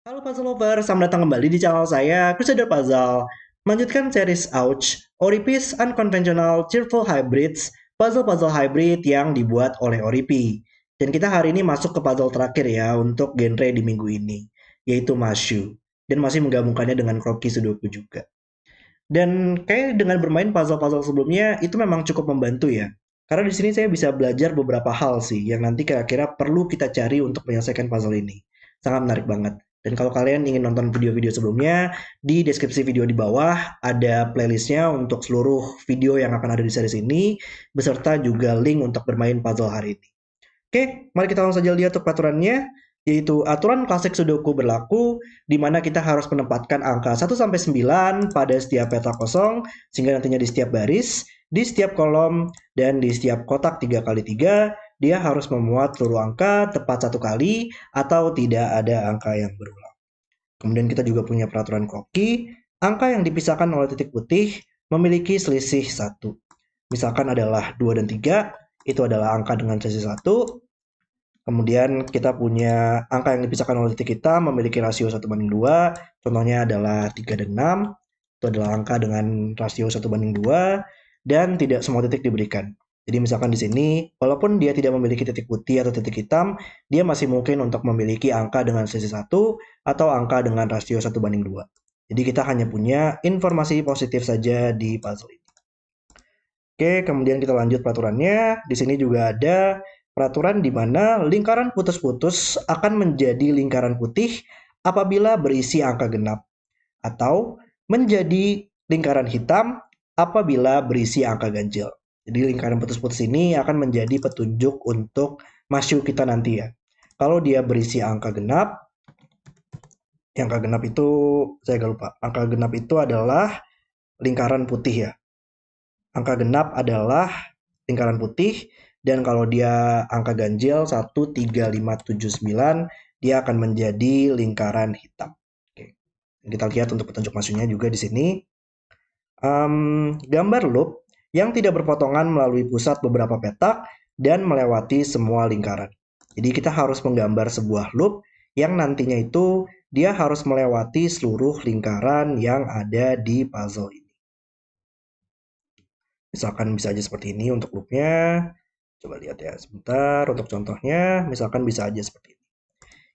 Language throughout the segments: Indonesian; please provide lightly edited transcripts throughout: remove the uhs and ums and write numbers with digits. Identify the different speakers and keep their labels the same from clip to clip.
Speaker 1: Halo Puzzle Lover, selamat datang kembali di channel saya, Crusader Puzzle. Melanjutkan series Ouch, Oripis Unconventional Cheerful Hybrids, puzzle-puzzle hybrid yang dibuat oleh Oripi. Dan kita hari ini masuk ke puzzle terakhir ya untuk genre di minggu ini, yaitu Mashu. Dan masih menggabungkannya dengan Kroki Sudoku juga. Dan kayak dengan bermain puzzle-puzzle sebelumnya itu memang cukup membantu ya. Karena di sini saya bisa belajar beberapa hal sih yang nanti kira-kira perlu kita cari untuk menyelesaikan puzzle ini. Sangat menarik banget. Dan kalau kalian ingin nonton video-video sebelumnya, di deskripsi video di bawah ada playlistnya untuk seluruh video yang akan ada di series ini, beserta juga link untuk bermain puzzle hari ini. Oke, mari kita langsung saja lihat untuk peraturannya, yaitu aturan klasik Sudoku berlaku, di mana kita harus menempatkan angka 1 sampai 9 pada setiap peta kosong, sehingga nantinya di setiap baris, di setiap kolom, dan di setiap kotak 3 kali 3, dia harus memuat seluruh angka tepat 1 kali, atau tidak ada angka yang berulang. Kemudian kita juga punya peraturan Kroki, angka yang dipisahkan oleh titik putih memiliki selisih 1. Misalkan adalah 2 dan 3, itu adalah angka dengan selisih 1. Kemudian kita punya angka yang dipisahkan oleh titik hitam memiliki rasio 1/2. Contohnya adalah 3 dan 6. Itu adalah angka dengan rasio 1/2 dan tidak semua titik diberikan. Jadi misalkan di sini, walaupun dia tidak memiliki titik putih atau titik hitam, dia masih mungkin untuk memiliki angka dengan selisih 1 atau angka dengan rasio 1/2. Jadi kita hanya punya informasi positif saja di puzzle ini. Oke, kemudian kita lanjut peraturannya. Di sini juga ada peraturan di mana lingkaran putus-putus akan menjadi lingkaran putih apabila berisi angka genap, atau menjadi lingkaran hitam apabila berisi angka ganjil. Jadi lingkaran putus-putus ini akan menjadi petunjuk untuk masuk kita nanti ya. Kalau dia berisi angka genap, angka genap itu saya agak lupa. Angka genap itu adalah lingkaran putih ya. Angka genap adalah lingkaran putih, dan kalau dia angka ganjil 1, 3, 5, 7, 9, dia akan menjadi lingkaran hitam. Oke. Kita lihat untuk petunjuk masuknya juga di sini. Gambar loop yang tidak berpotongan melalui pusat beberapa petak dan melewati semua lingkaran. Jadi kita harus menggambar sebuah loop yang nantinya itu dia harus melewati seluruh lingkaran yang ada di puzzle ini. Misalkan bisa aja seperti ini untuk loopnya. Coba lihat ya sebentar untuk contohnya. Misalkan bisa aja seperti ini.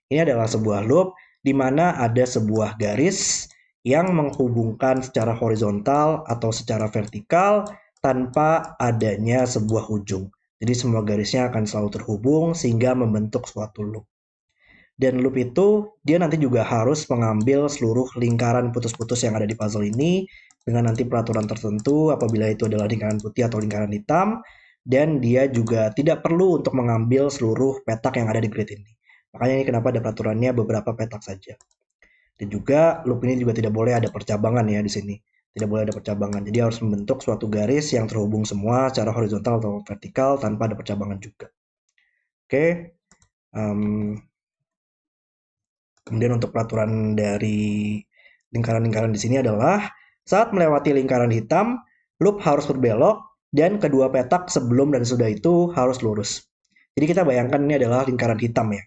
Speaker 1: Ini adalah sebuah loop di mana ada sebuah garis yang menghubungkan secara horizontal atau secara vertikal tanpa adanya sebuah ujung. Jadi semua garisnya akan selalu terhubung sehingga membentuk suatu loop. Dan loop itu dia nanti juga harus mengambil seluruh lingkaran putus-putus yang ada di puzzle ini dengan nanti peraturan tertentu apabila itu adalah lingkaran putih atau lingkaran hitam, dan dia juga tidak perlu untuk mengambil seluruh petak yang ada di grid ini. Makanya ini kenapa ada peraturannya beberapa petak saja. Dan juga loop ini juga tidak boleh ada percabangan ya di sini. Tidak boleh ada percabangan. Jadi harus membentuk suatu garis yang terhubung semua secara horizontal atau vertikal tanpa ada percabangan juga. Oke. Kemudian untuk peraturan dari lingkaran-lingkaran di sini adalah saat melewati lingkaran hitam, loop harus berbelok dan kedua petak sebelum dan sudah itu harus lurus. Jadi kita bayangkan ini adalah lingkaran hitam ya.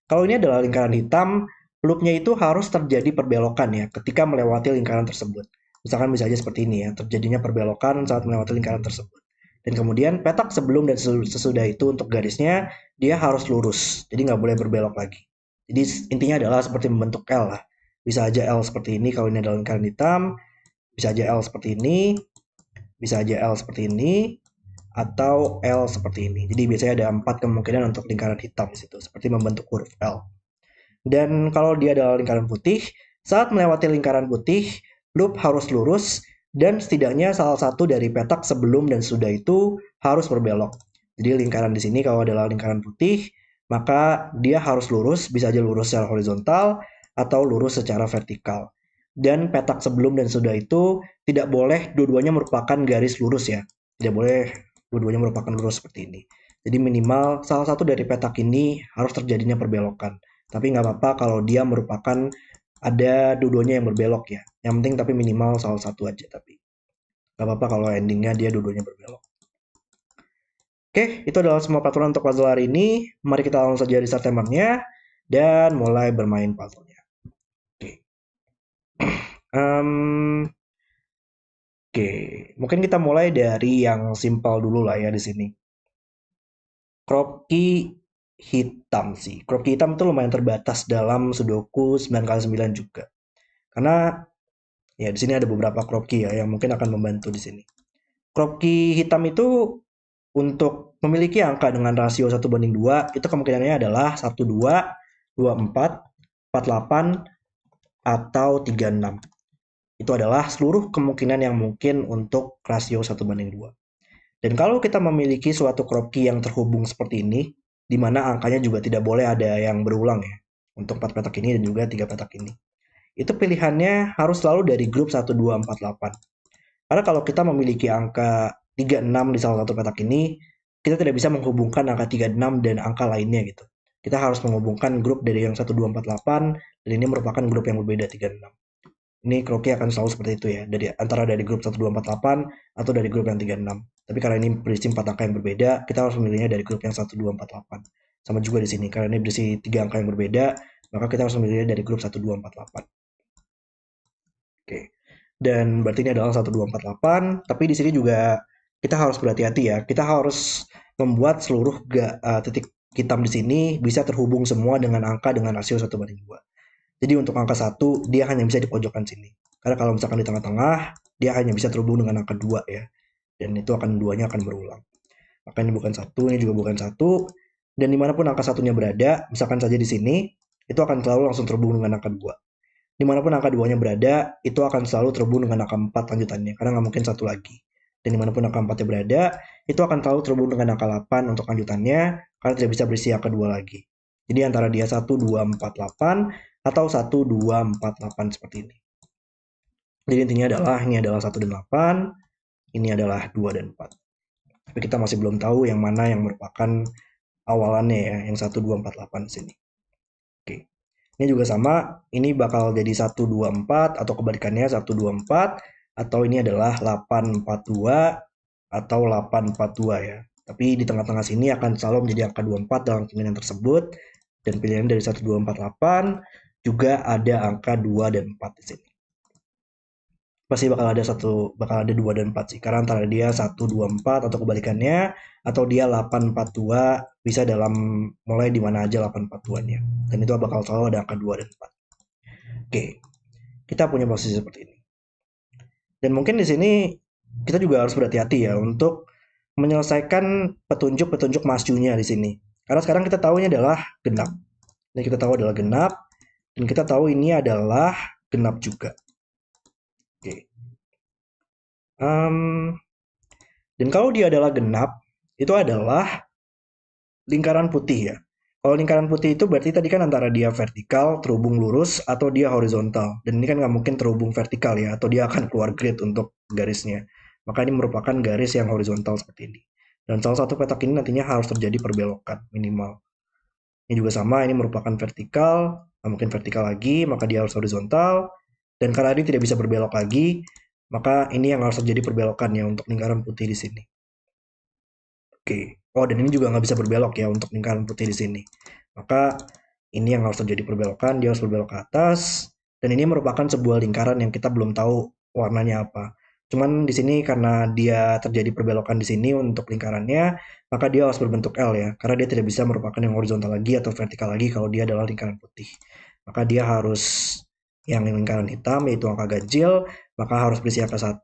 Speaker 1: Kalau ini adalah lingkaran hitam, loopnya itu harus terjadi perbelokan ya ketika melewati lingkaran tersebut. Misalkan bisa aja seperti ini ya, terjadinya perbelokan saat melewati lingkaran tersebut. Dan kemudian petak sebelum dan sesudah itu untuk garisnya, dia harus lurus. Jadi nggak boleh berbelok lagi. Jadi intinya adalah seperti membentuk L lah. Bisa aja L seperti ini kalau ini adalah lingkaran hitam, bisa aja L seperti ini, bisa aja L seperti ini, atau L seperti ini. Jadi biasanya ada 4 kemungkinan untuk lingkaran hitam di situ, seperti membentuk huruf L. Dan kalau dia adalah lingkaran putih, saat melewati lingkaran putih, loop harus lurus dan setidaknya salah satu dari petak sebelum dan sudah itu harus berbelok. Jadi lingkaran di sini kalau adalah lingkaran putih, maka dia harus lurus, bisa aja lurus secara horizontal atau lurus secara vertikal. Dan petak sebelum dan sudah itu tidak boleh dua-duanya merupakan garis lurus ya. Tidak boleh dua-duanya merupakan lurus seperti ini. Jadi minimal salah satu dari petak ini harus terjadinya perbelokan. Tapi nggak apa-apa kalau dia merupakan ada dua-duanya yang berbelok ya. Yang penting tapi minimal salah satu aja tapi. Nggak apa-apa kalau endingnya dia dua-duanya berbelok. Oke, itu adalah semua peraturan untuk puzzle hari ini. Mari kita langsung saja restart timernya dan mulai bermain puzzle-nya. Em, Oke, mungkin kita mulai dari yang simpel dulu lah ya di sini. Crop key hitam sih. Crop key hitam itu lumayan terbatas dalam Sudoku 9x9 juga. Karena ya di sini ada beberapa crop key ya yang mungkin akan membantu di sini. Crop key hitam itu untuk memiliki angka dengan rasio 1:2 itu kemungkinannya adalah 12, 24, 48, atau 36. Itu adalah seluruh kemungkinan yang mungkin untuk rasio 1:2. Dan kalau kita memiliki suatu crop key yang terhubung seperti ini, di mana angkanya juga tidak boleh ada yang berulang ya, untuk 4 petak ini dan juga 3 petak ini. Itu pilihannya harus selalu dari grup 1, 2, 4, 8. Karena kalau kita memiliki angka 36 di salah satu petak ini, kita tidak bisa menghubungkan angka 36 dan angka lainnya gitu. Kita harus menghubungkan grup dari yang 1, 2, 4, 8, dan ini merupakan grup yang berbeda 36. Ini kroki akan selalu seperti itu ya, dari antara dari grup 1, 2, 4, 8 atau dari grup yang 36. Tapi karena ini berisi 4 angka yang berbeda, kita harus memilihnya dari grup yang 1, 2, 4, 8. Sama juga di sini, karena ini berisi 3 angka yang berbeda, maka kita harus memilihnya dari grup 1, 2, 4, 8. Oke. Dan berarti ini adalah 1, 2, 4, 8. Tapi di sini juga kita harus berhati-hati ya. Kita harus membuat seluruh titik hitam di sini bisa terhubung semua dengan angka dengan rasio 1:2. Jadi untuk angka 1 dia hanya bisa di pojokan sini. Karena kalau misalkan di tengah-tengah, dia hanya bisa terhubung dengan angka 2 ya. Dan itu akan duanya akan berulang. Maka ini bukan 1, ini juga bukan 1. Dan dimanapun angka satunya berada, misalkan saja di sini, itu akan selalu langsung terhubung dengan angka 2. Dimanapun angka 2-nya berada, itu akan selalu terhubung dengan angka 4 lanjutannya, karena nggak mungkin satu lagi. Dan dimanapun angka 4-nya berada, itu akan selalu terhubung dengan angka 8 untuk lanjutannya, karena tidak bisa berisi angka 2 lagi. Jadi antara dia 1, 2, 4, 8, atau 1, 2, 4, 8 seperti ini. Jadi intinya adalah ini adalah 1 dan 8, ini adalah 2 dan 4. Tapi kita masih belum tahu yang mana yang merupakan awalannya ya, yang 1, 2, 4, 8 di sini. Oke. Ini juga sama, ini bakal jadi 1, 2, 4, atau kebalikannya 1, 2, 4, atau ini adalah 8, 4, 2, atau 8, 4, 2 ya. Tapi di tengah-tengah sini akan selalu menjadi angka 24 dalam kemungkinan tersebut, dan pilihan dari 1, 2, 4, 8, juga ada angka 2 dan 4 di sini. Pasti bakal ada 2 dan 4 sih, karena antara dia 1, 2, 4 atau kebalikannya, atau dia 8, 4, 2, bisa dalam mulai di mana aja 8, 4, 2-nya. Dan itu bakal selalu ada angka 2 dan 4. Oke, kita punya posisi seperti ini. Dan mungkin di sini kita juga harus berhati-hati ya untuk menyelesaikan petunjuk-petunjuk majunya di sini. Karena sekarang kita tahu ini adalah genap. Dan kita tahu adalah genap, dan kita tahu ini adalah genap juga. Oke. Dan kalau dia adalah genap, itu adalah lingkaran putih ya. Kalau lingkaran putih itu berarti tadi kan antara dia vertikal, terhubung lurus, atau dia horizontal. Dan ini kan nggak mungkin terhubung vertikal ya, atau dia akan keluar grid untuk garisnya. Maka ini merupakan garis yang horizontal seperti ini. Dan salah satu petak ini nantinya harus terjadi perbelokan minimal. Ini juga sama, ini merupakan vertikal, nggak mungkin vertikal lagi, maka dia harus horizontal. Dan karena ini tidak bisa berbelok lagi, maka ini yang harus terjadi perbelokannya untuk lingkaran putih di sini. Oke. Oh, dan ini juga nggak bisa berbelok ya untuk lingkaran putih di sini. Maka ini yang harus terjadi perbelokan, dia harus berbelok ke atas. Dan ini merupakan sebuah lingkaran yang kita belum tahu warnanya apa. Cuman di sini karena dia terjadi perbelokan di sini untuk lingkarannya, maka dia harus berbentuk L ya. Karena dia tidak bisa merupakan yang horizontal lagi atau vertikal lagi kalau dia adalah lingkaran putih. Maka dia harus yang lingkaran hitam yaitu angka ganjil, maka harus berisi angka 1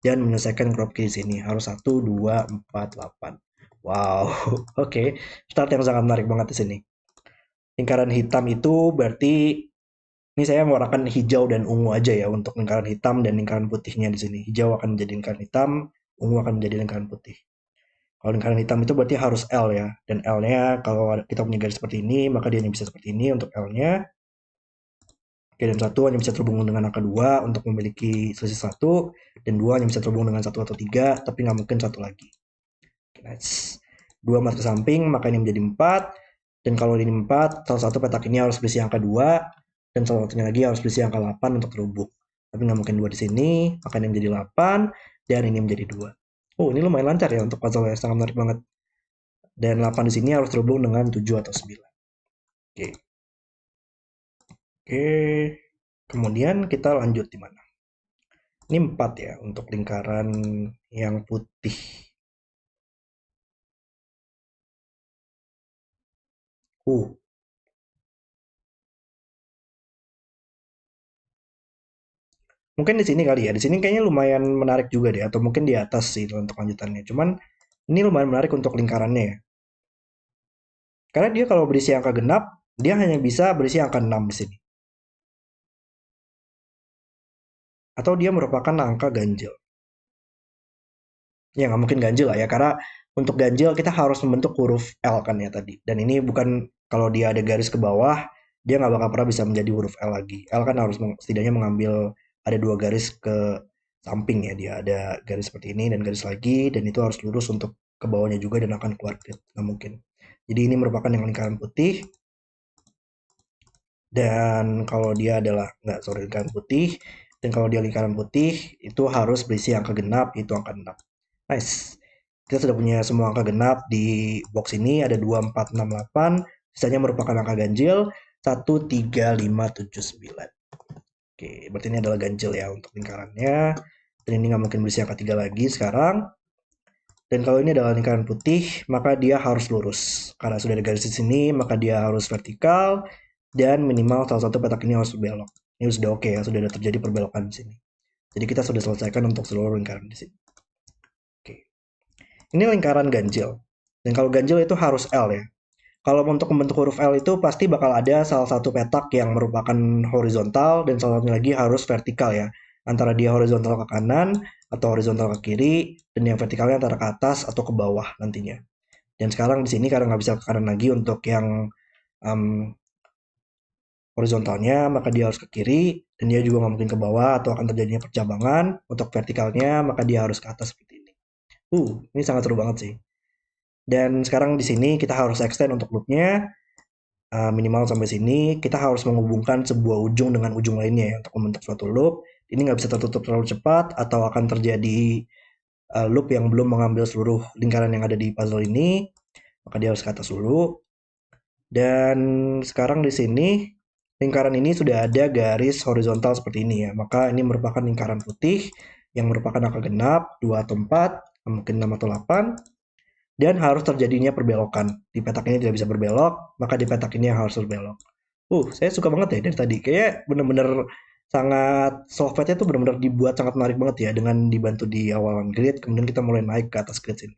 Speaker 1: dan menyelesaikan crop key di sini. Harus 1, 2, 4, 8. Wow, oke. Start yang sangat menarik banget di sini. Lingkaran hitam itu berarti ini saya menggunakan hijau dan ungu aja ya untuk lingkaran hitam dan lingkaran putihnya di sini. Hijau akan menjadi lingkaran hitam, ungu akan menjadi lingkaran putih. Kalau lingkaran hitam itu berarti harus L ya. Dan L-nya kalau kita punya garis seperti ini, maka dia hanya bisa seperti ini untuk L-nya. Oke, dan 1 hanya bisa terhubung dengan angka 2 untuk memiliki selisih 1, dan 2 hanya bisa terhubung dengan 1 atau 3, tapi nggak mungkin 1 lagi. Oke, next. 2 mata ke samping, maka ini menjadi 4. Dan kalau ini 4, salah satu petak ini harus berisi angka 2, dan salah satunya lagi harus berisi angka 8 untuk terhubung. Tapi nggak mungkin 2 di sini, maka ini menjadi 8, dan ini menjadi 2. Oh, ini lumayan lancar ya untuk puzzle yang sangat menarik banget. Dan 8 di sini harus terhubung dengan 7 atau 9. Oke. Oke. Kemudian kita lanjut di mana? Ini 4 ya untuk lingkaran yang putih. Uh, Mungkin di sini kali ya. Di sini kayaknya lumayan menarik juga deh, atau mungkin di atas sih untuk lanjutannya. Cuman ini lumayan menarik untuk lingkarannya ya. Karena dia kalau berisi angka genap, dia hanya bisa berisi angka 6 di sini. Atau dia merupakan angka ganjil. Ya nggak mungkin ganjil lah ya, karena untuk ganjil kita harus membentuk huruf L kan ya tadi. Dan ini bukan kalau dia ada garis ke bawah, dia nggak bakal pernah bisa menjadi huruf L lagi. L kan harus setidaknya mengambil ada dua garis ke samping ya, dia ada garis seperti ini dan garis lagi, dan itu harus lurus untuk ke bawahnya juga dan akan keluar grid. Nggak mungkin. Jadi ini merupakan yang lingkaran putih, dan kalau dia adalah nggak, sorry, lingkaran putih, dan kalau dia lingkaran putih itu harus berisi angka genap, itu angka 6. Nice. Kita sudah punya semua angka genap di box ini, ada 2, 4, 6, 8. Sisanya merupakan angka ganjil 1, 3, 5, 7, 9. Oke, berarti ini adalah ganjil ya untuk lingkarannya. Dan ini nggak mungkin berisi angka 3 lagi sekarang. Dan kalau ini adalah lingkaran putih, maka dia harus lurus. Karena sudah ada garis di sini, maka dia harus vertikal. Dan minimal salah satu petak ini harus berbelok. Ini sudah oke ya, sudah ada terjadi perbelokan di sini. Jadi kita sudah selesaikan untuk seluruh lingkaran di sini. Oke. Ini lingkaran ganjil. Dan kalau ganjil itu harus L ya. Kalau untuk membentuk huruf L itu pasti bakal ada salah satu petak yang merupakan horizontal dan salah satunya lagi harus vertikal ya. Antara dia horizontal ke kanan atau horizontal ke kiri, dan yang vertikalnya antara ke atas atau ke bawah nantinya. Dan sekarang di sini karena nggak bisa ke kanan lagi untuk yang um, horizontalnya, maka dia harus ke kiri, dan dia juga nggak mungkin ke bawah atau akan terjadinya percabangan. Untuk vertikalnya, maka dia harus ke atas seperti ini. Ini sangat seru banget sih. Dan sekarang di sini kita harus extend untuk loopnya minimal sampai sini. Kita harus menghubungkan sebuah ujung dengan ujung lainnya ya untuk membentuk suatu loop. Ini nggak bisa tertutup terlalu cepat atau akan terjadi loop yang belum mengambil seluruh lingkaran yang ada di puzzle ini. Maka dia harus ke atas dulu. Dan sekarang di sini lingkaran ini sudah ada garis horizontal seperti ini ya. Maka ini merupakan lingkaran putih yang merupakan angka genap 2 atau 4, mungkin 6 atau 8. Dan harus terjadinya perbelokan. Di petak ini tidak bisa berbelok, maka di petak ini yang harus berbelok. Saya suka banget ya dari tadi. Kayak bener-bener sangat software-nya tuh bener-bener dibuat sangat menarik banget ya dengan dibantu di awalan grid, kemudian kita mulai naik ke atas grid ini.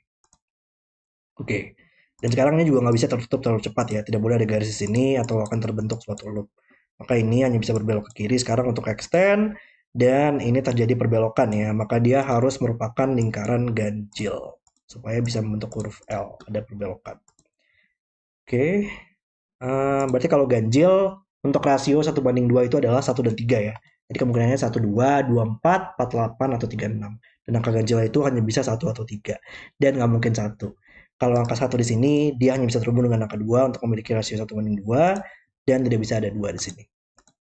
Speaker 1: Oke. Dan sekarang ini juga nggak bisa tertutup terlalu cepat ya. Tidak boleh ada garis di sini atau akan terbentuk suatu loop. Maka ini hanya bisa berbelok ke kiri sekarang untuk extend, dan ini terjadi perbelokan ya. Maka dia harus merupakan lingkaran ganjil supaya bisa membentuk huruf L, ada perbelokan. Oke, berarti kalau ganjil untuk rasio 1:2 itu adalah 1 dan 3 ya. Jadi kemungkinannya 1, 2, 2, 4, 4, 8, atau 3, 6. Dan angka ganjil itu hanya bisa 1 atau 3. Dan nggak mungkin 1. Kalau angka 1 di sini, dia hanya bisa terhubung dengan angka 2 untuk memiliki rasio 1:2. Dan tidak bisa ada 2 di sini.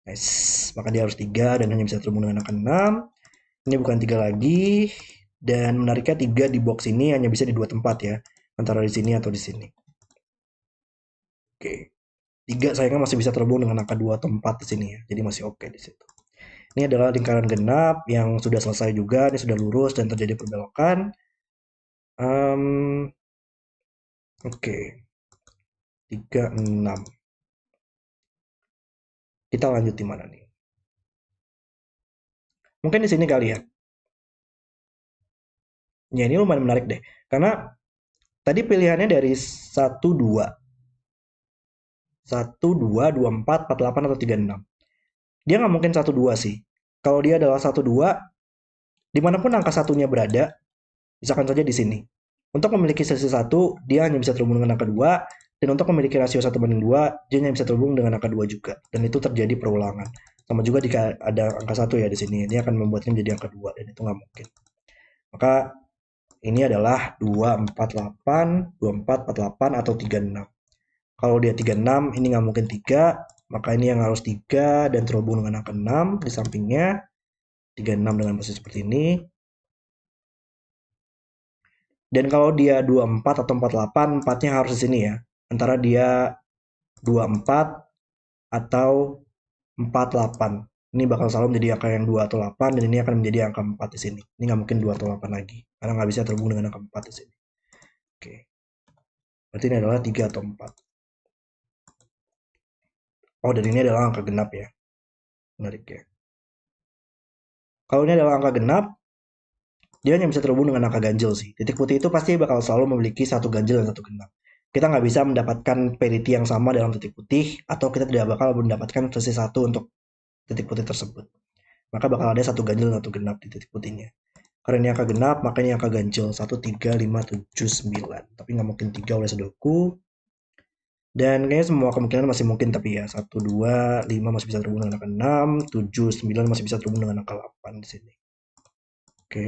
Speaker 1: Nice. Maka dia harus 3 dan hanya bisa terhubung dengan angka 6. Ini bukan 3 lagi. Dan menariknya 3 di box ini hanya bisa di 2 tempat ya. Antara di sini atau di sini. Oke. 3 sayangnya masih bisa terhubung dengan angka 2 atau 4 di sini ya. Jadi masih oke di situ. Ini adalah lingkaran genap yang sudah selesai juga. Ini sudah lurus dan terjadi perbelokan. Oke. 3, 6. Kita lanjut di mana nih? Mungkin di sini kali ya. Ya ini lumayan menarik deh. Karena tadi pilihannya dari 1, 2. 1, 2, 2, 4, 4, 8, atau 3, 6. Dia nggak mungkin 1, 2 sih. Kalau dia adalah 1, 2, dimanapun angka satunya berada, misalkan saja di sini. Untuk memiliki sisi 1, dia hanya bisa terhubung dengan angka 2, dan untuk memiliki rasio 1:2, dia hanya bisa terhubung dengan angka 2 juga. Dan itu terjadi perulangan. Sama juga jika ada angka 1 ya di sini, dia akan membuatnya menjadi angka 2, dan itu nggak mungkin. Maka ini adalah 2, 4, 8, 2, 4, 4, 8, atau 3, 6. Kalau dia 3, 6, ini nggak mungkin 3, maka ini yang harus 3 dan terhubung dengan angka 6 di sampingnya. 3, 6 dengan posisi seperti ini. Dan kalau dia 24 atau 48, 4-nya harus di sini ya. Antara dia 24 atau 48. Ini bakal selalu menjadi angka yang 2 atau 8, dan ini akan menjadi angka 4 di sini. Ini nggak mungkin 2 atau 8 lagi, karena nggak bisa terhubung dengan angka 4 di sini. Oke, berarti ini adalah 3 atau 4. Oh, dan ini adalah angka genap ya. Menarik ya. Kalau ini adalah angka genap, dia hanya bisa terhubung dengan angka ganjil sih. Titik putih itu pasti bakal selalu memiliki satu ganjil dan satu genap. Kita nggak bisa mendapatkan parity yang sama dalam titik putih, atau kita tidak bakal mendapatkan versi satu untuk titik putih tersebut. Maka bakal ada satu ganjil dan satu genap di titik putihnya. Karena ini angka genap, makanya angka ganjil 1, 3, 5, 7, 9. Tapi nggak mungkin 3 oleh Sudoku. Dan kayaknya semua kemungkinan masih mungkin, tapi ya 1, 2, 5 masih bisa terhubung dengan angka 6, 7, 9 masih bisa terhubung dengan angka 8 di sini. Oke.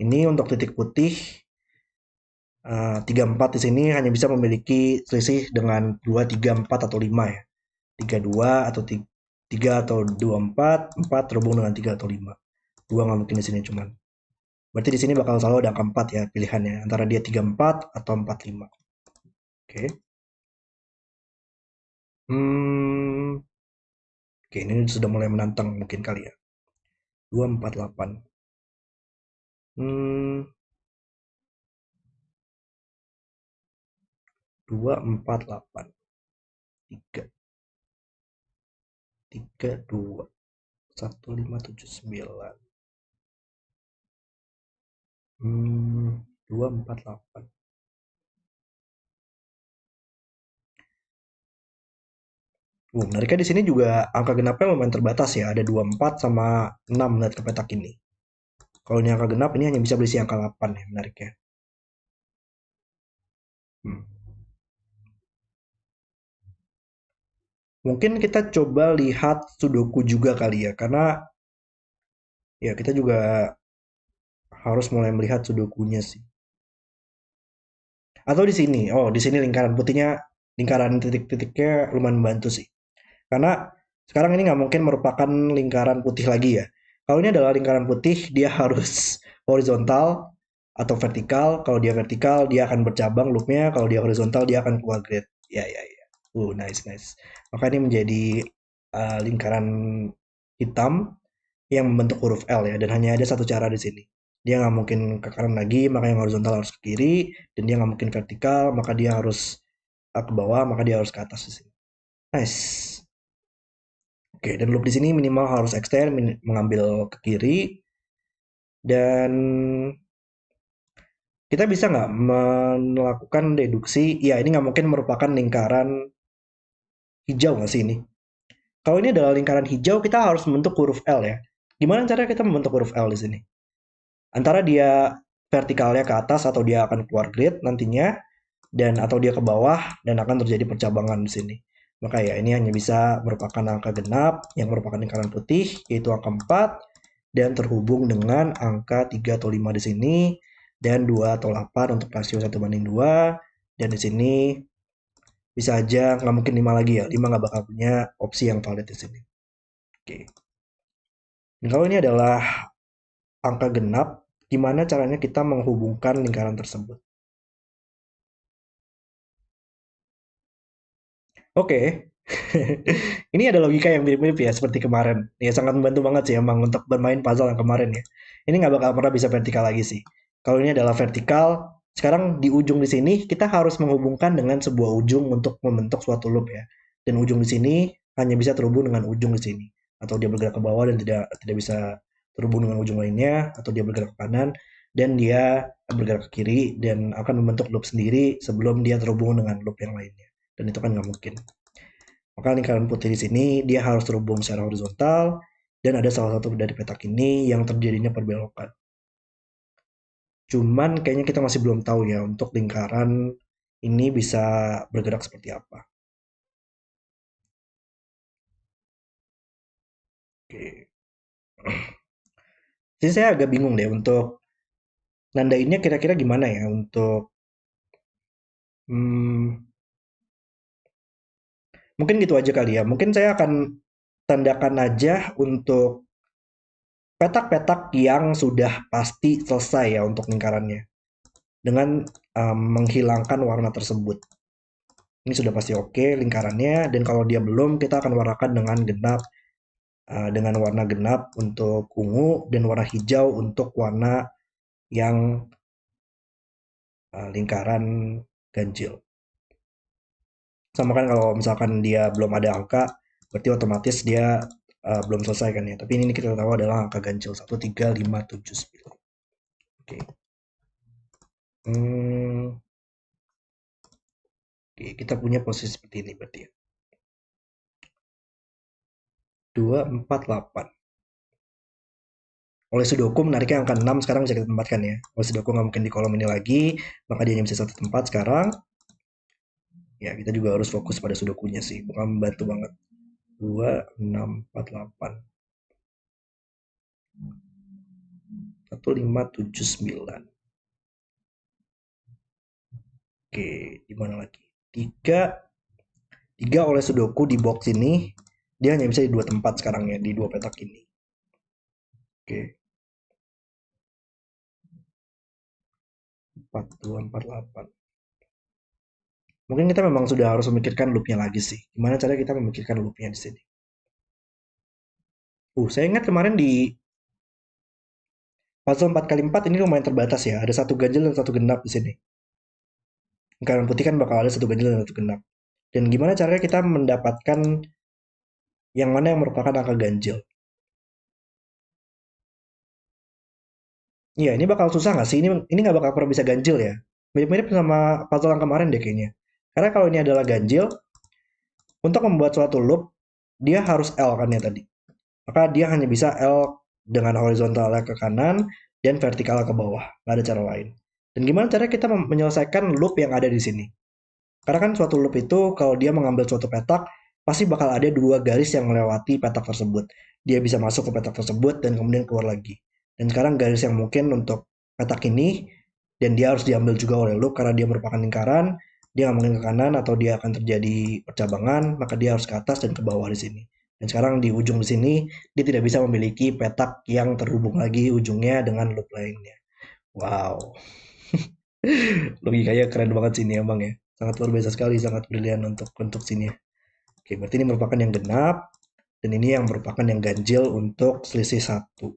Speaker 1: Ini untuk titik putih 3, 4 di sini hanya bisa memiliki selisih dengan 2, 3, 4 atau 5 ya. 3, 2 atau 3 atau 2, 4, 4 terhubung dengan 3 atau 5. 2 nggak mungkin di sini cuman. Berarti di sini bakal selalu ada angka 4 ya pilihannya, antara dia 3, 4 atau 4, 5. Oke. Hmm, oke, ini sudah mulai menantang mungkin kali ya. 2, 4, 8. Hmm, 2, 4, 8. 3, 3, 2. 1, 5, 7, 9. 2, 4, 8. Menariknya di sini juga angka genapnya lumayan terbatas ya. Ada 2, 4 sama 6 melihat ke petak ini. Kalau ini angka genap, ini hanya bisa berisi angka 8 ya, menariknya. Hmm. Mungkin kita coba lihat Sudoku juga kali ya, karena ya kita juga harus mulai melihat Sudokunya sih. Atau di sini, oh di sini lingkaran putihnya, lingkaran titik-titiknya lumayan membantu sih. Karena sekarang ini nggak mungkin merupakan lingkaran putih lagi ya. Kalau ini adalah lingkaran putih, dia harus horizontal atau vertikal. Kalau dia vertikal, dia akan bercabang loopnya. Kalau dia horizontal, dia akan keluar grid. Ya, ya, ya. Nice, nice. Maka ini menjadi lingkaran hitam yang membentuk huruf L ya. Dan hanya ada satu cara di sini. Dia nggak mungkin ke kanan lagi, maka yang horizontal harus ke kiri. Dan dia nggak mungkin vertikal, maka dia harus ke bawah, maka dia harus ke atas di sini. Nice. Oke, dan loop di sini minimal harus extend, mengambil ke kiri, dan kita bisa nggak melakukan deduksi? Ya, ini nggak mungkin merupakan lingkaran hijau nggak sih ini? Kalau ini adalah lingkaran hijau, kita harus membentuk huruf L ya. Gimana cara kita membentuk huruf L di sini? Antara dia vertikalnya ke atas atau dia akan keluar grid nantinya, dan atau dia ke bawah dan akan terjadi percabangan di sini. Maka ya ini hanya bisa merupakan angka genap yang merupakan lingkaran putih, yaitu angka 4, dan terhubung dengan angka 3 atau 5 di sini, dan 2 atau 8 untuk rasio 1:2, dan di sini bisa aja nggak mungkin 5 lagi ya, 5 nggak bakal punya opsi yang valid di sini. Oke. Dan kalau ini adalah angka genap, gimana caranya kita menghubungkan lingkaran tersebut? Oke. Ini ada logika yang mirip-mirip ya seperti kemarin. Ya sangat membantu banget sih emang untuk bermain puzzle yang kemarin ya. Ini nggak bakal pernah bisa vertikal lagi sih. Kalau ini adalah vertikal, sekarang di ujung di sini kita harus menghubungkan dengan sebuah ujung untuk membentuk suatu loop ya. Dan ujung di sini hanya bisa terhubung dengan ujung di sini. Atau dia bergerak ke bawah dan tidak bisa terhubung dengan ujung lainnya, atau dia bergerak ke kanan dan dia bergerak ke kiri dan akan membentuk loop sendiri sebelum dia terhubung dengan loop yang lainnya. Dan itu kan nggak mungkin. Maka lingkaran putih di sini dia harus terhubung secara horizontal dan ada salah satu dari petak ini yang terjadinya perbelokan. Cuman kayaknya kita masih belum tahu ya untuk lingkaran ini bisa bergerak seperti apa. Oke. Jadi saya agak bingung deh untuk nandainnya kira-kira gimana ya untuk hmm, mungkin gitu aja kali ya. Mungkin saya akan tandakan aja untuk petak-petak yang sudah pasti selesai ya untuk lingkarannya dengan menghilangkan warna tersebut. Ini sudah pasti oke lingkarannya, dan kalau dia belum, kita akan warnakan dengan genap, dengan warna genap untuk ungu dan warna hijau untuk warna yang lingkaran ganjil. Sama kan kalau misalkan dia belum ada angka, berarti otomatis dia belum selesai kan ya. Tapi ini kita tahu adalah angka ganjil 1, 3, 5, 7, 9. Oke. Hmm, oke, kita punya posisi seperti ini berarti ya. 2, 4, 8. Oleh Sudoku menariknya angka 6 sekarang bisa kita tempatkan ya. Oleh Sudoku nggak mungkin di kolom ini lagi, maka dia hanya bisa satu tempat sekarang. Ya, kita juga harus fokus pada Sudokunya sih. Bukan membantu banget. 2, 6, 4, 8. 1, 5, 7, 9. Oke, di mana lagi? 3, 3 oleh Sudoku di box ini, dia hanya bisa di dua tempat sekarang ya, di dua petak ini. Oke, 4, 2, 4, 8. Mungkin kita memang sudah harus memikirkan loopnya lagi sih. Gimana cara kita memikirkan loopnya di sini? Saya ingat kemarin di puzzle 4 kali 4 ini lumayan terbatas ya. Ada satu ganjil dan satu genap di sini. Lingkaran putih kan bakal ada satu ganjil dan satu genap. Dan gimana caranya kita mendapatkan yang mana yang merupakan angka ganjil? Iya, ini bakal susah nggak sih? Ini nggak bakal pernah bisa ganjil ya. Mirip-mirip sama puzzle yang kemarin deh kayaknya. Karena kalau ini adalah ganjil, untuk membuat suatu loop, dia harus L kan ya tadi. Maka dia hanya bisa L dengan horizontalnya ke kanan dan vertikalnya ke bawah. Nggak ada cara lain. Dan gimana cara kita menyelesaikan loop yang ada di sini? Karena kan suatu loop itu kalau dia mengambil suatu petak, pasti bakal ada dua garis yang melewati petak tersebut. Dia bisa masuk ke petak tersebut dan kemudian keluar lagi. Dan sekarang garis yang mungkin untuk petak ini, dan dia harus diambil juga oleh loop karena dia merupakan lingkaran, dia nggak mungkin ke kanan atau dia akan terjadi percabangan, maka dia harus ke atas dan ke bawah di sini. Dan sekarang di ujung di sini, dia tidak bisa memiliki petak yang terhubung lagi ujungnya dengan loop lainnya. Wow, logikanya keren banget sini emang ya. Sangat luar biasa sekali, sangat brilian untuk sini. Oke, berarti ini merupakan yang genap dan ini yang merupakan yang ganjil untuk selisih satu.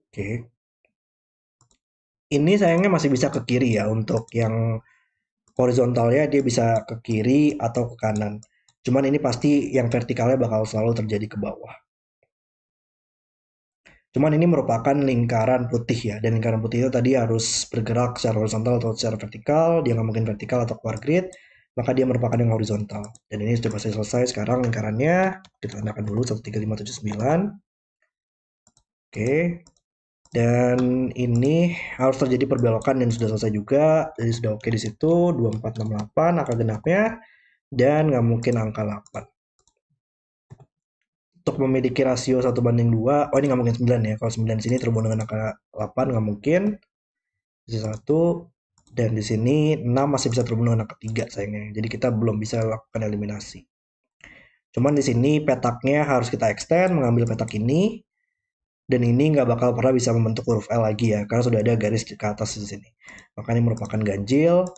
Speaker 1: Oke. Ini sayangnya masih bisa ke kiri ya untuk yang horizontalnya dia bisa ke kiri atau ke kanan. Cuman ini pasti yang vertikalnya bakal selalu terjadi ke bawah. Cuman ini merupakan lingkaran putih ya, dan lingkaran putih itu tadi harus bergerak secara horizontal atau secara vertikal, dia nggak mungkin vertikal atau keluar grid, maka dia merupakan yang horizontal. Dan ini sudah pasti selesai sekarang lingkarannya, kita tandakan dulu 1, 3, 5, 7, 9. Oke, dan ini harus terjadi perbelokan dan sudah selesai juga, jadi sudah oke di situ, 2, 4, 6, 8, angka genapnya, dan nggak mungkin angka 8. Untuk memiliki rasio 1:2, oh ini nggak mungkin 9 ya, kalau 9 di sini terhubung dengan angka 8 nggak mungkin, sisi 1, dan di sini 6 masih bisa terhubung dengan angka 3 sayangnya, jadi kita belum bisa lakukan eliminasi. Cuman di sini petaknya harus kita extend, mengambil petak ini, dan ini nggak bakal pernah bisa membentuk huruf L lagi ya, karena sudah ada garis ke atas di sini. Maka ini merupakan ganjil.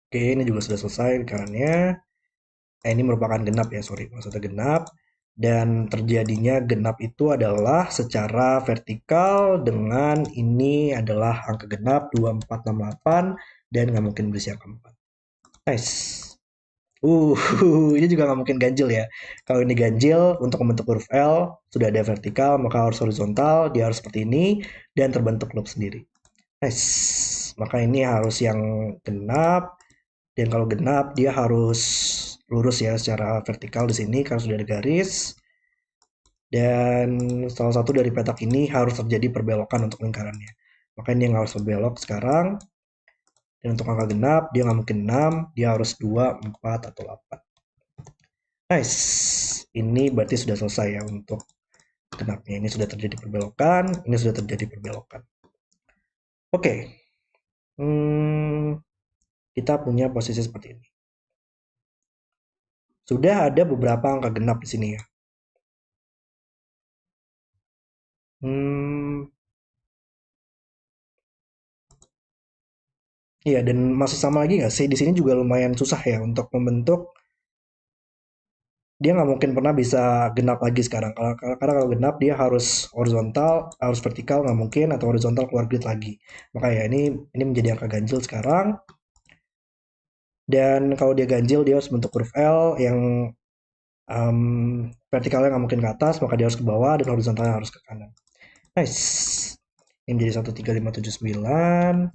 Speaker 1: Oke, ini juga sudah selesai lingkarannya. Ini merupakan genap ya, sorry, maksudnya genap. Dan terjadinya genap itu adalah secara vertikal dengan ini adalah angka genap 2, 4, 6, 8 dan nggak mungkin berisi angka 4. Nice. Uh, ini juga nggak mungkin ganjil ya. Kalau ini ganjil, untuk membentuk huruf L, sudah ada vertikal, maka harus horizontal, dia harus seperti ini, dan terbentuk loop sendiri. Nice. Maka ini harus yang genap, dan kalau genap, dia harus lurus ya secara vertikal di sini, karena sudah ada garis. Dan salah satu dari petak ini harus terjadi perbelokan untuk lingkarannya. Maka ini yang harus berbelok sekarang. Dan untuk angka genap, dia nggak mungkin 6, dia harus 2, 4, atau 8. Nice. Ini berarti sudah selesai ya untuk genapnya. Ini sudah terjadi perbelokan, ini sudah terjadi perbelokan. Oke. Kita punya posisi seperti ini. Sudah ada beberapa angka genap di sini ya. Hmm, Iya, dan masih sama lagi nggak sih? Di sini juga lumayan susah ya untuk membentuk. Dia nggak mungkin pernah bisa genap lagi sekarang. Karena kalau genap dia harus horizontal, harus vertikal nggak mungkin, atau horizontal keluar grid lagi. Maka ya ini menjadi angka ganjil sekarang. Dan kalau dia ganjil dia harus bentuk huruf L yang vertikalnya nggak mungkin ke atas, maka dia harus ke bawah dan horizontalnya harus ke kanan. Nice. Ini menjadi 13579.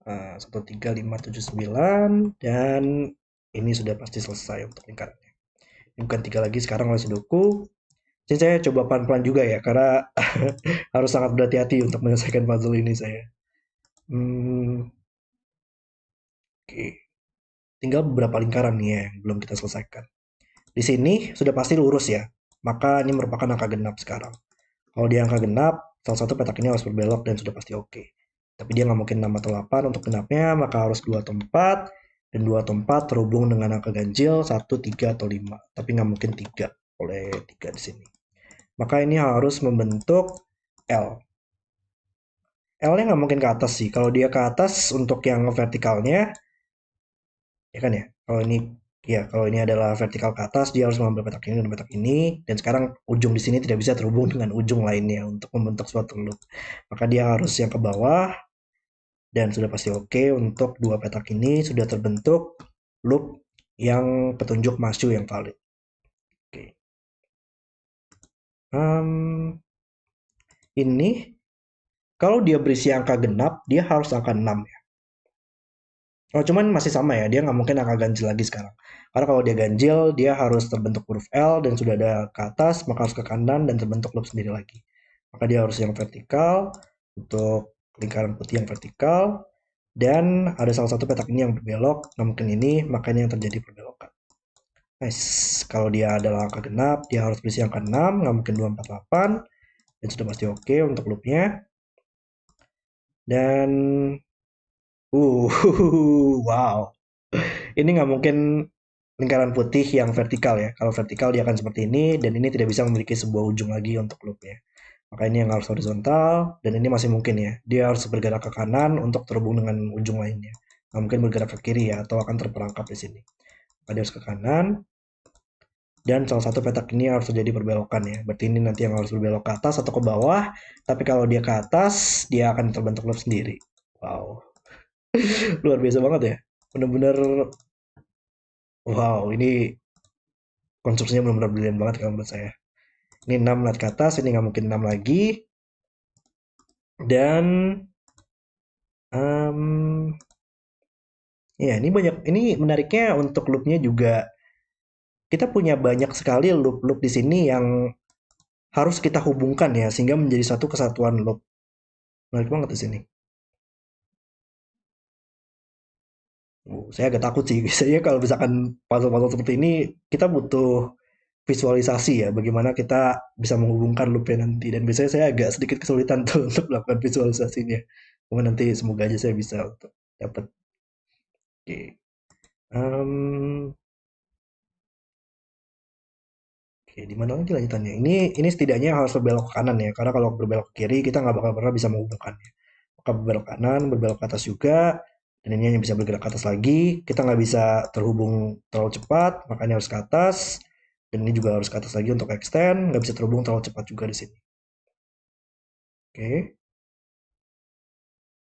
Speaker 1: 13579 dan ini sudah pasti selesai untuk lingkarannya. Ini bukan 3 lagi sekarang oleh Sudoku. Jadi saya coba pelan-pelan juga ya karena harus sangat berhati-hati untuk menyelesaikan puzzle ini saya. Oke. Tinggal beberapa lingkaran nih ya yang belum kita selesaikan. Di sini sudah pasti lurus ya. Maka ini merupakan angka genap sekarang. Kalau dia angka genap, salah satu petak ini harus berbelok dan sudah pasti oke. Tapi dia nggak mungkin 6 atau 8 untuk genapnya, maka harus 2 atau 4. Dan 2 atau 4 terhubung dengan angka ganjil 1, 3, atau 5. Tapi nggak mungkin 3 oleh 3 di sini. Maka ini harus membentuk L. L-nya nggak mungkin ke atas sih. Kalau dia ke atas untuk yang vertikalnya, ya kan ya. Kalau ini adalah vertikal ke atas, dia harus mengambil petak ini dan petak ini. Dan sekarang ujung di sini tidak bisa terhubung dengan ujung lainnya untuk membentuk suatu loop. Maka dia harus yang ke bawah dan sudah pasti oke untuk dua petak ini sudah terbentuk loop yang petunjuk masuk yang valid. Oke. Ini kalau dia berisi angka genap, dia harus angka 6 ya. Oh, cuman masih sama ya, dia nggak mungkin angka ganjil lagi sekarang. Karena kalau dia ganjil, dia harus terbentuk huruf L dan sudah ada ke atas, maka harus ke kanan dan terbentuk loop sendiri lagi. Maka dia harus yang vertikal untuk lingkaran putih yang vertikal dan ada salah satu petak ini yang berbelok, nggak mungkin ini, makanya yang terjadi perbelokan. Nice. Kalau dia adalah angka genap, dia harus berisi angka 6, nggak mungkin 248 dan sudah pasti oke untuk loopnya. Dan uh, wow. Ini nggak mungkin lingkaran putih yang vertikal ya. Kalau vertikal dia akan seperti ini dan ini tidak bisa memiliki sebuah ujung lagi untuk loopnya. Maka ini yang harus horizontal dan ini masih mungkin ya. Dia harus bergerak ke kanan untuk terhubung dengan ujung lainnya. Nggak mungkin bergerak ke kiri ya atau akan terperangkap di sini. Maka dia harus ke kanan dan salah satu petak ini harus terjadi perbelokan ya. Berarti ini nanti yang harus berbelok ke atas atau ke bawah. Tapi kalau dia ke atas, dia akan terbentuk loop sendiri. Wow, luar biasa banget ya. Bener-bener wow, ini konstruksinya benar-benar brilian banget kalau menurut saya. Ini 6 lihat ke atas, ini nggak mungkin 6 lagi. Dan um, ya ini banyak, ini menariknya untuk loopnya juga. Kita punya banyak sekali loop-loop di sini yang harus kita hubungkan ya, sehingga menjadi satu kesatuan loop. Menarik banget di sini. Saya agak takut sih, biasanya kalau misalkan puzzle-puzzle seperti ini, kita butuh visualisasi ya, bagaimana kita bisa menghubungkan loopnya nanti. Dan biasanya saya agak sedikit kesulitan tuh untuk melakukan visualisasinya. Cuma nanti semoga aja saya bisa untuk dapat. Oke. Em, oke, di mana lagi lanjutannya? Ini setidaknya harus berbelok ke kanan ya, karena kalau berbelok ke kiri kita nggak bakal pernah bisa menghubungkannya. Maka berbelok kanan, berbelok ke atas juga, dan ini hanya bisa bergerak ke atas lagi. Kita nggak bisa terhubung terlalu cepat, makanya harus ke atas. Dan ini juga harus ke atas lagi untuk extend, nggak bisa terhubung terlalu cepat juga di sini. Oke,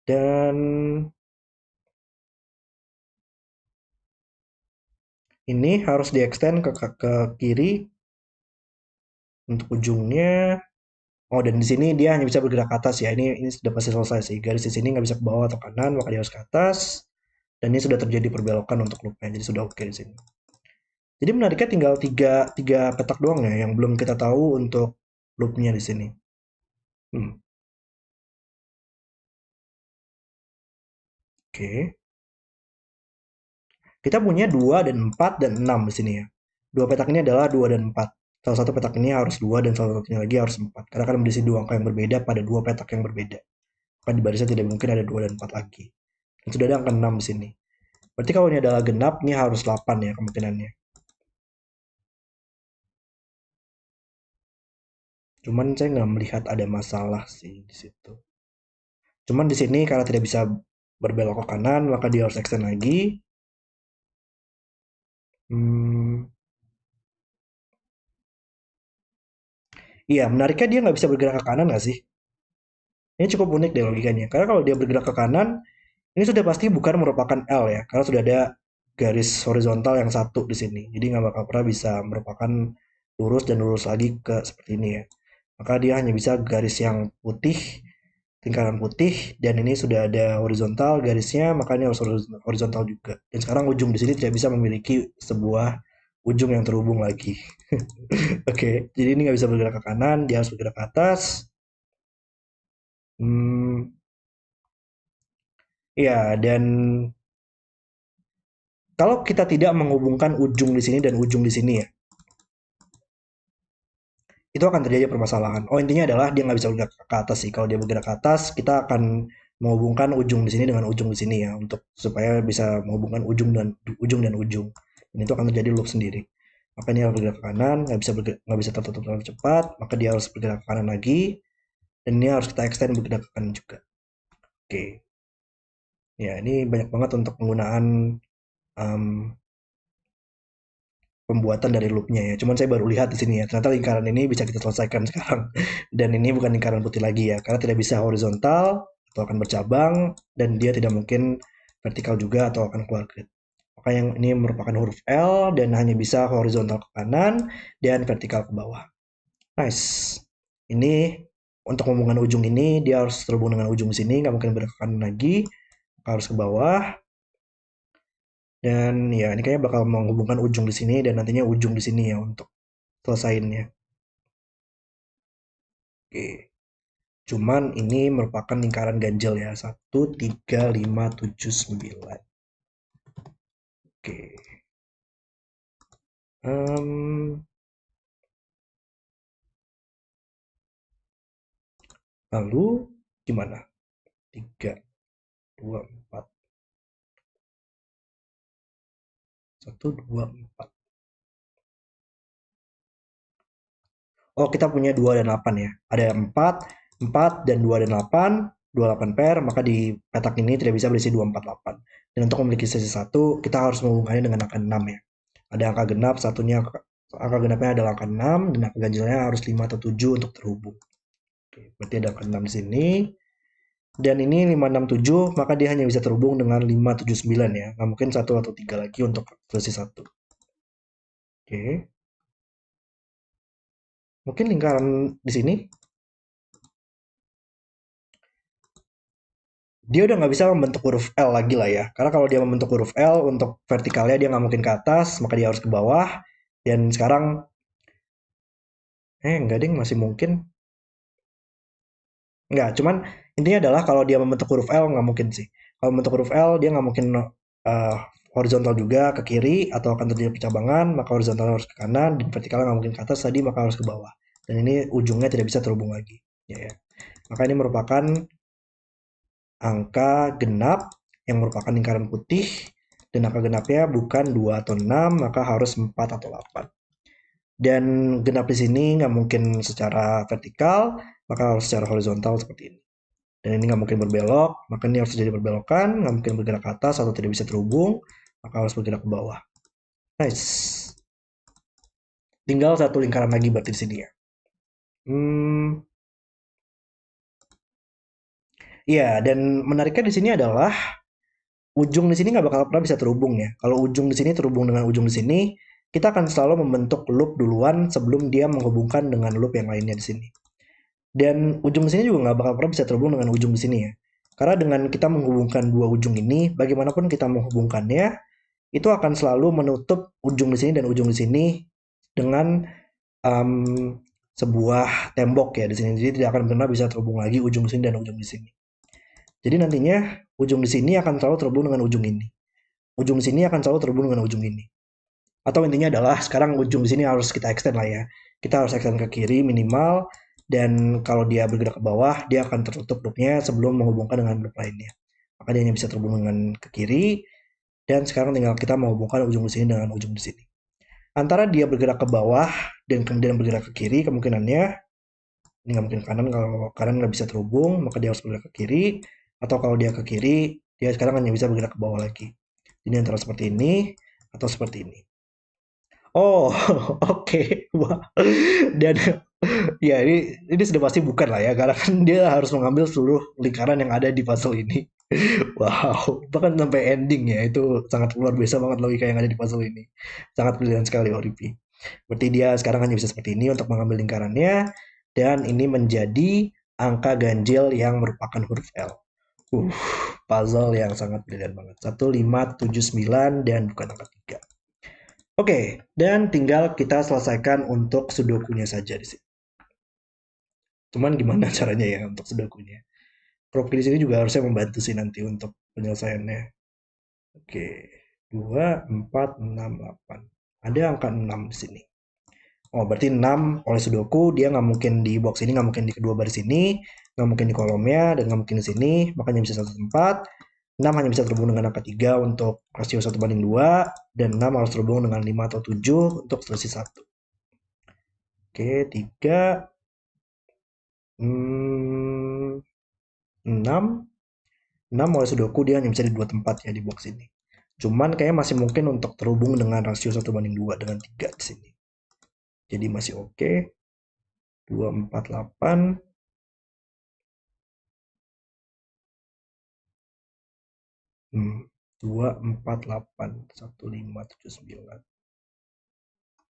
Speaker 1: dan ini harus di extend ke kiri untuk ujungnya. Oh, dan di sini dia hanya bisa bergerak ke atas ya. Ini sudah pasti selesai sih. Garis di sini nggak bisa ke bawah atau kanan, maka dia harus ke atas. Dan ini sudah terjadi perbelokan untuk loopnya, jadi sudah oke di sini. Jadi menariknya tinggal tiga petak doang ya, yang belum kita tahu untuk loopnya di sini. Hmm, oke. Kita punya 2 dan 4 dan 6 di sini ya. Dua petak ini adalah 2 dan 4. Salah satu petak ini harus 2 dan salah satunya lagi harus 4. Karena akan berisi dua angka yang berbeda pada dua petak yang berbeda. Maka di barisnya tidak mungkin ada 2 dan 4 lagi. Dan sudah ada angka 6 di sini. Berarti kalau ini adalah genap, ini harus 8 ya kemungkinannya. Cuman saya nggak melihat ada masalah sih di situ. Cuman di sini karena tidak bisa berbelok ke kanan, maka dia harus extend lagi. Iya, menariknya dia nggak bisa bergerak ke kanan nggak sih? Ini cukup unik deh logikanya. Karena kalau dia bergerak ke kanan, ini sudah pasti bukan merupakan L ya, karena sudah ada garis horizontal yang satu di sini. Jadi nggak bakal pernah bisa merupakan lurus dan lurus lagi ke seperti ini ya. Maka dia hanya bisa garis yang putih, lingkaran putih, dan ini sudah ada horizontal garisnya, makanya harus horizontal juga. Dan sekarang ujung di sini tidak bisa memiliki sebuah ujung yang terhubung lagi. Oke, jadi ini nggak bisa bergerak ke kanan, dia harus bergerak ke atas. Hmm, ya, dan kalau kita tidak menghubungkan ujung di sini dan ujung di sini ya, itu akan terjadi permasalahan. Oh, intinya adalah dia nggak bisa bergerak ke atas sih. Kalau dia bergerak ke atas, kita akan menghubungkan ujung di sini dengan ujung di sini ya, untuk supaya bisa menghubungkan ujung dan ujung dan ujung. Dan itu akan terjadi loop sendiri. Maka ini harus bergerak ke kanan, nggak bisa tertutup terlalu cepat, maka dia harus bergerak ke kanan lagi, dan ini harus kita extend bergerak ke kanan juga. Oke, ya ini banyak banget untuk penggunaan um, pembuatan dari loopnya ya. Cuman saya baru lihat di sini ya. Ternyata lingkaran ini bisa kita selesaikan sekarang. Dan ini bukan lingkaran putih lagi ya, karena tidak bisa horizontal atau akan bercabang, dan dia tidak mungkin vertikal juga atau akan keluar grid. Maka yang ini merupakan huruf L dan hanya bisa horizontal ke kanan dan vertikal ke bawah. Nice. Ini untuk hubungan ujung ini dia harus terhubung dengan ujung sini, nggak mungkin bergerak ke kanan lagi, harus ke bawah. Dan ya ini kayaknya bakal menghubungkan ujung di sini dan nantinya ujung di sini ya untuk selesaiinnya. Oke. Cuman ini merupakan lingkaran ganjil ya. 1, 3, 5, 7, 9. Oke. Em, lalu gimana? 3, 2, 4. 1, 2, 4. Oh, kita punya 2 dan 8 ya. Ada 4, 4 dan 2 dan 8, 28 pair, maka di petak ini tidak bisa berisi 2, 4, 8. Dan untuk memiliki sisi 1, kita harus menghubungkannya dengan angka 6 ya. Ada angka genap, angka genapnya adalah angka 6, dan angka ganjilnya harus 5 atau 7 untuk terhubung. Oke, berarti ada angka 6 di sini. Dan ini 5, 6, 7, maka dia hanya bisa terhubung dengan 5, 7, 9 ya. Nggak mungkin 1 atau 3 lagi untuk sisi 1. Oke. Mungkin lingkaran di sini dia udah nggak bisa membentuk huruf L lagi lah ya. Karena kalau dia membentuk huruf L untuk vertikalnya dia nggak mungkin ke atas, maka dia harus ke bawah. Dan sekarang, nggak ding, masih mungkin. Nggak, cuman intinya adalah kalau dia membentuk huruf L nggak mungkin sih. Kalau membentuk huruf L dia nggak mungkin uh, horizontal juga ke kiri atau akan terjadi percabangan, maka horizontal harus ke kanan dan vertikalnya nggak mungkin ke atas tadi, maka harus ke bawah. Dan ini ujungnya tidak bisa terhubung lagi. Ya. Maka ini merupakan angka genap yang merupakan lingkaran putih, dan angka genapnya bukan 2 atau 6, maka harus 4 atau 8. Dan genap di sini nggak mungkin secara vertikal, maka harus secara horizontal seperti ini. Dan ini nggak mungkin berbelok, maka ini harus terjadi perbelokan, nggak mungkin bergerak ke atas atau tidak bisa terhubung, maka harus bergerak ke bawah. Nice. Tinggal satu lingkaran lagi berarti di sini ya. Iya, dan menariknya di sini adalah ujung di sini nggak bakal pernah bisa terhubung ya. Kalau ujung di sini terhubung dengan ujung di sini, kita akan selalu membentuk loop duluan sebelum dia menghubungkan dengan loop yang lainnya di sini. Dan ujung di sini juga nggak bakal pernah bisa terhubung dengan ujung di sini ya. Karena dengan kita menghubungkan dua ujung ini, bagaimanapun kita menghubungkannya, itu akan selalu menutup ujung di sini dan ujung di sini dengan um, sebuah tembok ya di sini. Jadi tidak akan pernah bisa terhubung lagi ujung di sini dan ujung di sini. Jadi nantinya ujung di sini akan selalu terhubung dengan ujung ini. Ujung di sini akan selalu terhubung dengan ujung ini. Atau intinya adalah sekarang ujung di sini harus kita extend lah ya. Kita harus extend ke kiri minimal, dan kalau dia bergerak ke bawah dia akan tertutup loopnya sebelum menghubungkan dengan loop lainnya. Maka dia hanya bisa terhubung dengan ke kiri, dan sekarang tinggal kita menghubungkan ujung di sini dengan ujung di sini. Antara dia bergerak ke bawah dan kemudian bergerak ke kiri, kemungkinannya ini nggak mungkin kanan, kalau kanan nggak bisa terhubung maka dia harus bergerak ke kiri, atau kalau dia ke kiri Dia sekarang hanya bisa bergerak ke bawah lagi. Ini antara seperti ini atau seperti ini. Oh, oke. Wah. Dan ya ini sudah pasti bukan lah ya, karena kan dia harus mengambil seluruh lingkaran yang ada di puzzle ini. Wow, bahkan sampai ending ya, itu sangat luar biasa banget logika yang ada di puzzle ini. Sangat brilian sekali Oripi. Berarti dia sekarang hanya bisa seperti ini untuk mengambil lingkarannya, dan ini menjadi angka ganjil yang merupakan huruf L. Uh, Puzzle yang sangat brilian banget. 1579 dan bukan angka 3. Oke, dan tinggal kita selesaikan untuk sudokunya saja di sini. Cuman gimana caranya ya untuk sudokunya? Prof di sini juga harusnya membantu sih nanti untuk penyelesaiannya. Oke, 2, 4, 6, 8. Ada angka 6 di sini. Oh, berarti 6 oleh sudoku, dia nggak mungkin di box ini, nggak mungkin di kedua baris ini, nggak mungkin di kolomnya, dan nggak mungkin di sini, makanya bisa satu tempat. 6 hanya bisa terhubung dengan angka 3 untuk rasio 1:2, dan 6 harus terhubung dengan 5 atau 7 untuk selisih 1. Oke, 3, 6, 6 oleh sudoku dia hanya bisa di dua tempat ya di box ini. Cuman kayaknya masih mungkin untuk terhubung dengan rasio 1:2 dengan 3 di sini. Jadi masih oke. 2, 4, 8. 2, 4, 8, 1, 5, 7, 9.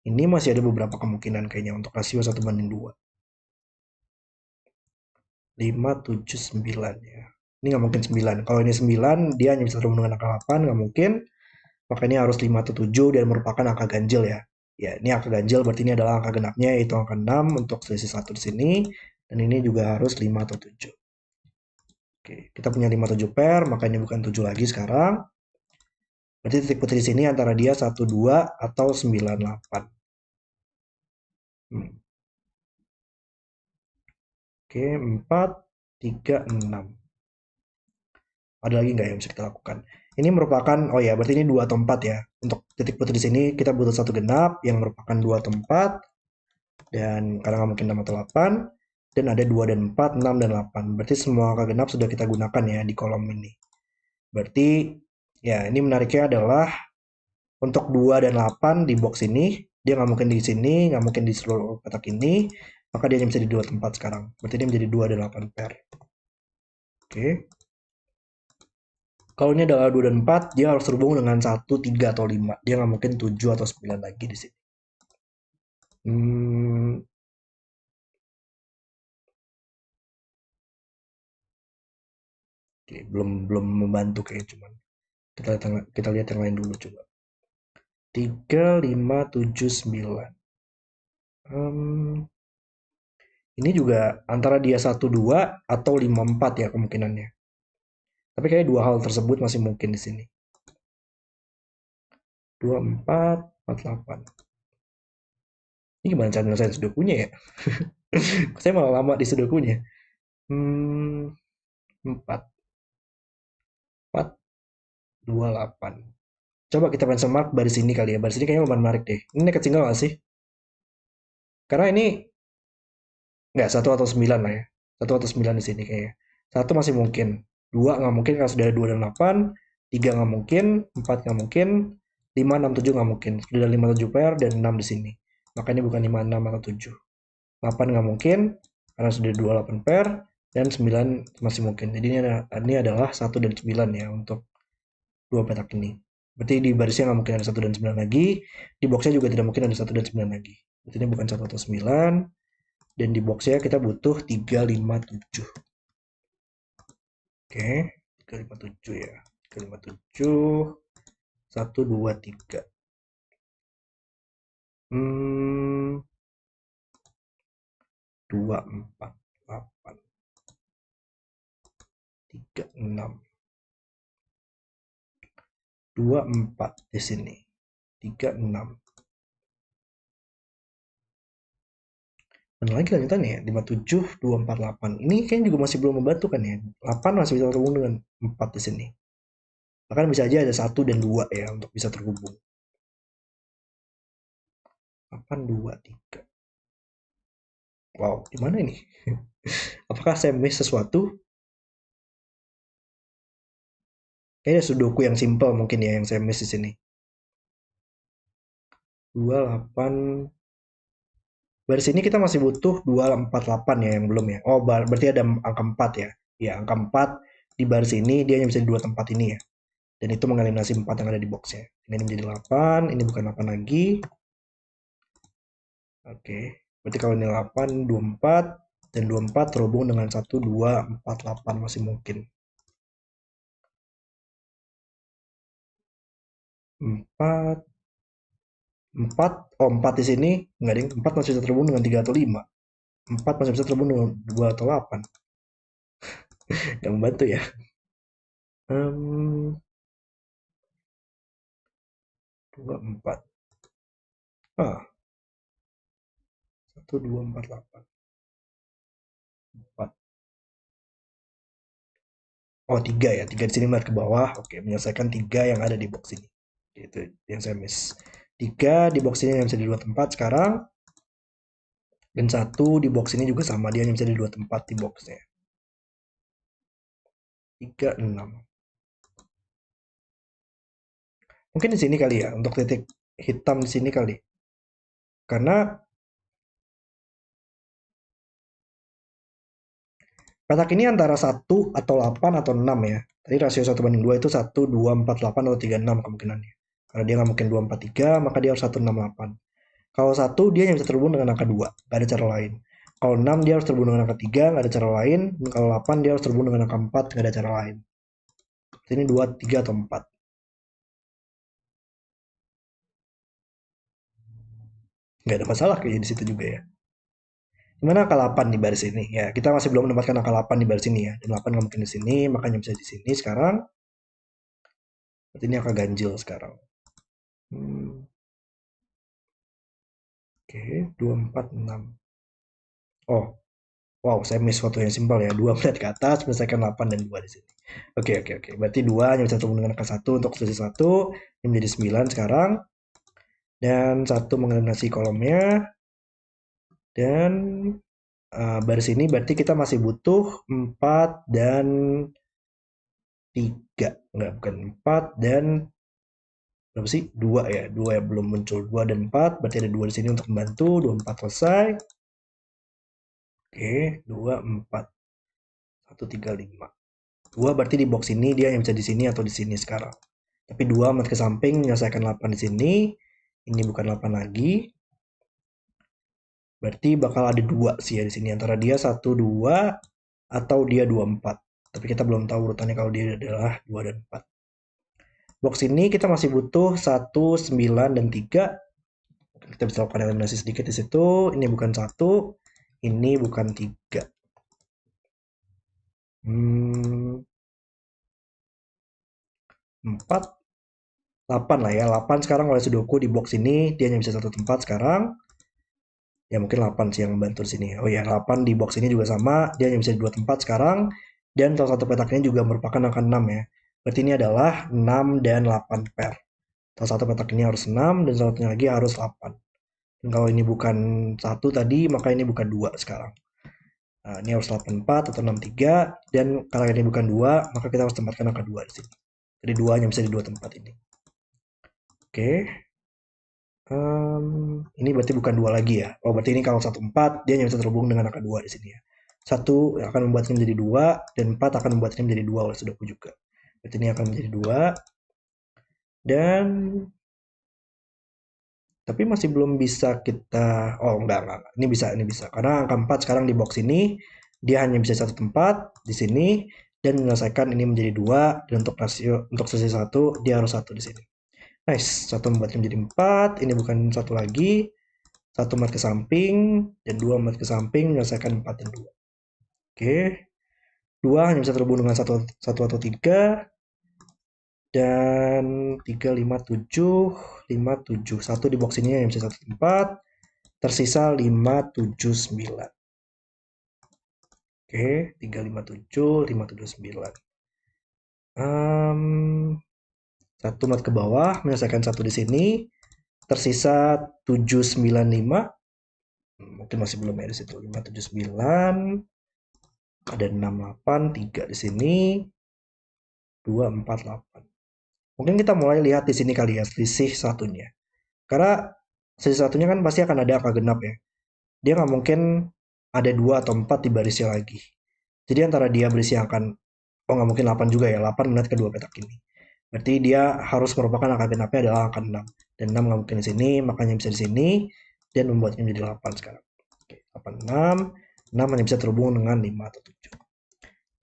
Speaker 1: Ini masih ada beberapa kemungkinan kayaknya untuk rasio 1:2. 5, 7, 9 ya. Ini nggak mungkin 9. Kalau ini 9, dia hanya bisa terhubung dengan angka 8, nggak mungkin. Maka ini harus 5 atau 7 dan merupakan angka ganjil ya. Ya, ini angka ganjil berarti ini adalah angka genapnya yaitu angka 6 untuk selisih 1 di sini. Dan ini juga harus 5 atau 7. Oke, kita punya 5 7 pair, maka ini bukan 7 lagi sekarang. Berarti titik putih di sini antara dia 1, 2 atau 9, 8. Oke, 4, 3, 6. Ada lagi nggak yang bisa kita lakukan? Ini merupakan, oh ya, berarti ini 2 atau 4 ya. Untuk titik putih di sini kita butuh satu genap yang merupakan 2 atau 4. Dan karena nggak mungkin 6 atau 8. Dan ada 2 dan 4, 6 dan 8. Berarti semua angka genap sudah kita gunakan ya di kolom ini. Berarti, ya ini menariknya adalah untuk 2 dan 8 di box ini, dia nggak mungkin di sini, nggak mungkin di seluruh kotak ini, maka dia hanya bisa di dua tempat sekarang. Berarti ini menjadi 2 dan 8 pair. Oke. Kalau ini adalah 2 dan 4, dia harus terhubung dengan 1, 3, atau 5. Dia nggak mungkin 7 atau 9 lagi di sini. Oke, belum membantu kayak cuman. Kita lihat yang lain dulu coba. 3, 5, 7, 9. Ini juga antara dia 1, 2 atau 5, 4 ya kemungkinannya. Tapi kayak dua hal tersebut masih mungkin di sini. 2, 4, 4, 8. Ini gimana cara nyelesain sudokunya ya? Saya malah lama di sudokunya. 4, 4, 2, 8. Coba kita benchmark baris ini kali ya. Baris ini kayaknya lumayan menarik deh. Ini nekat single nggak sih? Karena ini nggak 1 atau 9 lah ya. 1 atau 9 di sini kayaknya. 1 masih mungkin. 2 nggak mungkin karena sudah ada 2 dan 8. 3 nggak mungkin. 4 nggak mungkin. 5, 6, 7 nggak mungkin. Sudah ada 5, 7 pair dan 6 di sini. Maka ini bukan 5, 6 atau 7. 8 nggak mungkin karena sudah 2, 8 pair. Dan 9 masih mungkin. Jadi ini adalah 1 dan 9 ya untuk dua petak ini. Berarti di barisnya nggak mungkin ada 1 dan 9 lagi. Di boxnya juga tidak mungkin ada 1 dan 9 lagi. Berarti ini bukan 1 atau 9. Dan di boxnya kita butuh 3, 5, 7. Oke, 3, 5, 7 ya. 3, 5, 7. 1, 2, 3. 2, 4, 8. 3, 6. 2, 4 di sini. 3, 6. Mana lagi lanjutannya ya? 5, 7, 2, 4, 8. Ini kayaknya juga masih belum membantu kan ya. 8 masih bisa terhubung dengan 4 di sini. Bahkan bisa aja ada 1 dan 2 ya untuk bisa terhubung. 8, 2, 3. Wow, gimana ini? Apakah saya miss sesuatu? Kayaknya sudoku yang simple mungkin ya yang saya miss di sini. 28. Baris ini kita masih butuh 248 ya yang belum ya. Oh, berarti ada angka 4 ya. Ya, angka 4 di baris ini dia hanya bisa di dua tempat ini ya. Dan itu mengeliminasi 4 yang ada di boxnya. Ini menjadi 8, ini bukan 8 lagi. Oke, berarti kalau ini 8, 24, dan 24 terhubung dengan 1, 2, 4, 8 masih mungkin. 4, 4, oh 4 di sini, enggak ding, 4 masih bisa terhubung dengan 3 atau 5. 4 masih bisa terhubung dengan 2 atau 8. Yang membantu ya. 2, 4. Ah, 1, 2, 4, 8. 4. Oh, 3 ya. 3 di sini melihat ke bawah. Oke, menyelesaikan 3 yang ada di box ini. Itu yang saya miss. 3 di box ini yang bisa di dua tempat sekarang. Dan 1 di box ini juga sama. Dia hanya bisa di dua tempat di boxnya. 3, 6. Mungkin di sini kali ya. Untuk titik hitam di sini kali. Karena petak ini antara 1 atau 8 atau 6 ya. Tadi rasio 1/2 itu 1, 2, 4, 8 atau 3, 6 kemungkinannya. Karena dia nggak mungkin 2, 4, 3, maka dia harus 1, 6, 8. Kalau 1 dia hanya bisa terhubung dengan angka 2, nggak ada cara lain. Kalau 6 dia harus terhubung dengan angka 3, nggak ada cara lain. Dan kalau 8 dia harus terhubung dengan angka 4, nggak ada cara lain. Ini 2, 3, atau 4. Nggak ada masalah kayaknya di situ juga ya. Gimana angka 8 di baris ini? Ya, kita masih belum mendapatkan angka 8 di baris ini ya. Dan 8 nggak mungkin di sini, makanya bisa di sini sekarang. Berarti ini angka ganjil sekarang. Oke, 2, 4, 6. Oh, wow, saya miss foto yang simpel ya. 2 melihat ke atas, menyelesaikan 8 dan 2 di sini. Oke, oke, oke. Berarti 2 hanya bisa terhubung dengan angka 1 untuk selisih 1. Ini menjadi 9 sekarang. Dan 1 mengeliminasi kolomnya. Dan baris ini berarti kita masih butuh 4 dan 3. Enggak, bukan 4 dan berapa sih? 2 ya. 2 ya belum muncul. 2 dan 4. Berarti ada 2 di sini untuk membantu. 2, 4 selesai. Oke, 2, 4. 1, 3, 5. 2 berarti di box ini dia yang bisa di sini atau di sini sekarang. Tapi 2 mat ke samping menyelesaikan 8 di sini. Ini bukan 8 lagi. Berarti bakal ada 2 sih ya di sini. Antara dia 1, 2 atau dia 2, 4. Tapi kita belum tahu urutannya kalau dia adalah 2 dan 4. Box ini kita masih butuh 1, 9, dan 3. Kita bisa lakukan eliminasi sedikit di situ. Ini bukan 1. Ini bukan 3. 4. 8 lah ya. 8 sekarang oleh Sudoku di box ini. Dia hanya bisa satu tempat sekarang. Ya mungkin 8 sih yang membantu di sini. Oh ya, 8 di box ini juga sama. Dia hanya bisa di dua tempat sekarang. Dan salah satu petaknya juga merupakan angka 6 ya. Berarti ini adalah 6 dan 8 pair. Salah satu petak ini harus 6 dan salah satunya lagi harus 8. Dan kalau ini bukan 1 tadi, maka ini bukan 2 sekarang. Nah, ini harus 84 atau 63. Dan kalau ini bukan 2, maka kita harus tempatkan angka 2 di sini. Jadi 2 hanya bisa di dua tempat ini. Oke. Ini berarti bukan 2 lagi ya. Oh, berarti ini kalau 1, 4, dia hanya bisa terhubung dengan angka 2 di sini ya. 1 akan membuat ini menjadi 2, dan 4 akan membuat ini menjadi 2 oleh Sudoku juga. Berarti ini akan menjadi 2. Dan tapi masih belum bisa kita, oh enggak. Ini bisa. Karena angka 4 sekarang di box ini dia hanya bisa satu tempat di sini dan menyelesaikan ini menjadi 2, dan untuk rasio untuk sisi 1 dia harus 1 di sini. Nice, 1 membuatnya menjadi 4, ini bukan 1 lagi. 1 mat ke samping dan 2 mat ke samping menyelesaikan 4 dan 2. Oke. 2 hanya bisa terhubung dengan 1 atau 3. Dan 3, 5, 7. 5, 7. 1 di box ini yang bisa satu tempat. Tersisa 5, 7, 9. Oke, 3, 5, 7. 5, 7, 9. 1 mat ke bawah menyelesaikan 1 di sini. Tersisa 7, 9, 5. Mungkin masih belum ya di situ. 5, 7, 9. Ada 6, 8, 3 di sini. 2, 4, 8. Mungkin kita mulai lihat di sini kali ya, selisih satunya. Karena selisih satunya kan pasti akan ada angka genap ya. Dia nggak mungkin ada 2 atau 4 di barisnya lagi. Jadi antara dia berisi angka, oh nggak mungkin 8 juga ya, 8 melihat kedua petak ini. Berarti dia harus merupakan angka genapnya adalah angka 6. Dan 6 nggak mungkin di sini, makanya bisa di sini, dan membuatnya menjadi 8 sekarang. Oke, 8, 6 hanya bisa terhubung dengan 5 atau 7.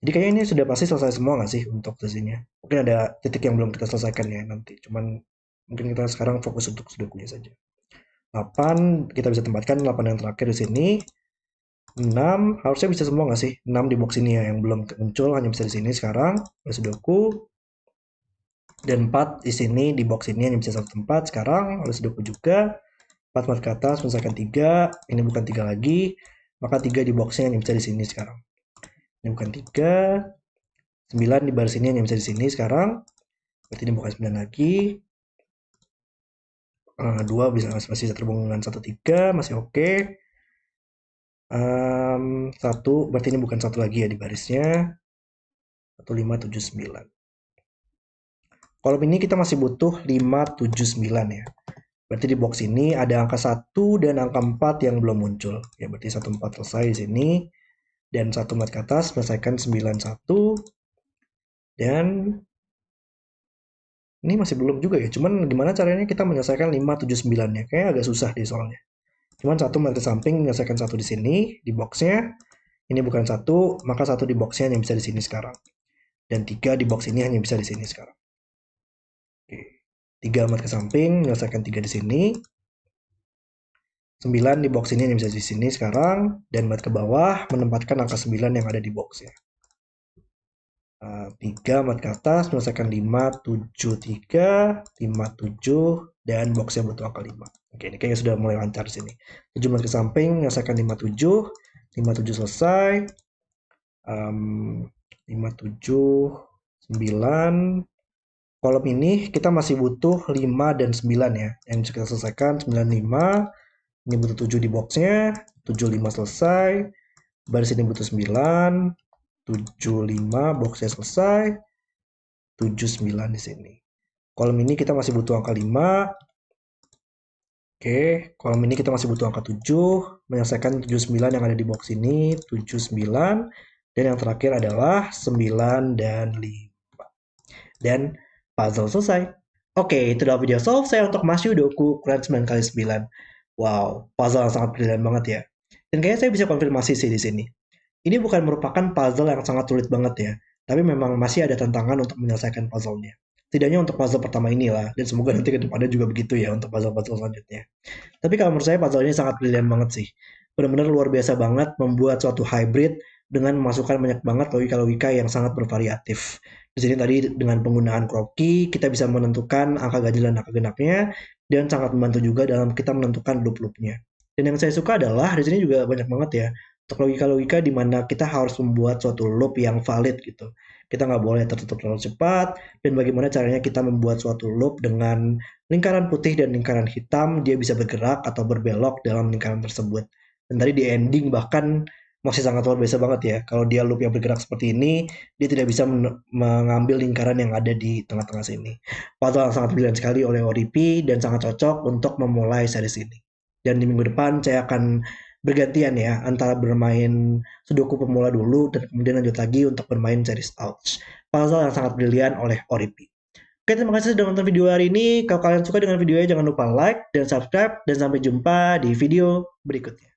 Speaker 1: Jadi kayaknya ini sudah pasti selesai semua nggak sih untuk sesinya? Mungkin ada titik yang belum kita selesaikan ya nanti. Cuman mungkin kita sekarang fokus untuk sudokunya saja. 8 kita bisa tempatkan 8 yang terakhir di sini. 6 harusnya bisa semua nggak sih? 6 di box ini ya yang belum muncul hanya bisa di sini sekarang. Sudoku. Dan 4 di sini di box ini hanya bisa satu tempat sekarang. Oleh sudoku juga. 4 ke atas menyelesaikan 3. Ini bukan 3 lagi. Maka 3 di boxnya hanya bisa di sini sekarang. Ini bukan 3. 9 di baris ini hanya bisa di sini sekarang. Berarti ini bukan 9 lagi. 2 masih bisa terhubung dengan 1, 3. Masih oke. 1 berarti ini bukan 1 lagi ya di barisnya. 1, 5, 7, 9. Kolom ini kita masih butuh 5, 7, 9 ya. Berarti di box ini ada angka 1 dan angka 4 yang belum muncul. Ya berarti 1, 4 selesai di sini. Dan 1 4 ke atas selesaikan 9, 1. Dan ini masih belum juga ya. Cuman gimana caranya kita menyelesaikan 5, 7, 9 ya. Kayaknya agak susah deh soalnya. Cuman 1 mati samping menyelesaikan 1 di sini di boxnya. Ini bukan 1, maka 1 di boxnya hanya bisa di sini sekarang. Dan 3 di box ini hanya bisa di sini sekarang. Oke. 3 mat ke samping, menyelesaikan 3 di sini. 9 di box ini hanya bisa di sini sekarang. Dan mat ke bawah, menempatkan angka 9 yang ada di boxnya. 3 mat ke atas, menyelesaikan 5, 7, 3, 5, 7, dan boxnya butuh angka 5. Oke, ini kayaknya sudah mulai lancar di sini. 7 mat ke samping, menyelesaikan 5, 7. 5, 7 selesai. 5, 7, 9. Kolom ini kita masih butuh 5 dan 9 ya. Yang bisa kita selesaikan 9, 5. Ini butuh 7 di boxnya. 7, 5 selesai. Baris ini butuh 9. 7, 5 boxnya selesai. 7, 9 di sini. Kolom ini kita masih butuh angka 5. Oke, kolom ini kita masih butuh angka 7. Menyelesaikan 7, 9 yang ada di box ini. 7, 9. Dan yang terakhir adalah 9 dan 5. Dan puzzle selesai. Oke, itu adalah video solve saya untuk Sudoku ukuran 9x9. Wow, puzzle yang sangat brilian banget ya. Dan kayaknya saya bisa konfirmasi sih di sini. Ini bukan merupakan puzzle yang sangat sulit banget ya, tapi memang masih ada tantangan untuk menyelesaikan puzzle-nya. Setidaknya untuk puzzle pertama inilah, dan semoga nanti ke depannya juga begitu ya untuk puzzle-puzzle selanjutnya. Tapi kalau menurut saya puzzle ini sangat brilian banget sih. Benar-benar luar biasa banget membuat suatu hybrid dengan memasukkan banyak banget logika-logika yang sangat bervariatif. Di sini tadi dengan penggunaan crop key, kita bisa menentukan angka ganjil dan angka genapnya, dan sangat membantu juga dalam kita menentukan loop-loopnya. Dan yang saya suka adalah di sini juga banyak banget ya untuk logika-logika di mana kita harus membuat suatu loop yang valid gitu. Kita nggak boleh tertutup terlalu cepat, dan bagaimana caranya kita membuat suatu loop dengan lingkaran putih dan lingkaran hitam, dia bisa bergerak atau berbelok dalam lingkaran tersebut. Dan tadi di ending bahkan masih sangat luar biasa banget ya. Kalau dia loop yang bergerak seperti ini, dia tidak bisa mengambil lingkaran yang ada di tengah-tengah sini. Puzzle yang sangat brilian sekali oleh Oripi dan sangat cocok untuk memulai series ini. Dan di minggu depan saya akan bergantian ya antara bermain Sudoku pemula dulu dan kemudian lanjut lagi untuk bermain series Ouch. Puzzle yang sangat brilian oleh Oripi. Oke, terima kasih sudah nonton video hari ini. Kalau kalian suka dengan videonya jangan lupa like dan subscribe dan sampai jumpa di video berikutnya.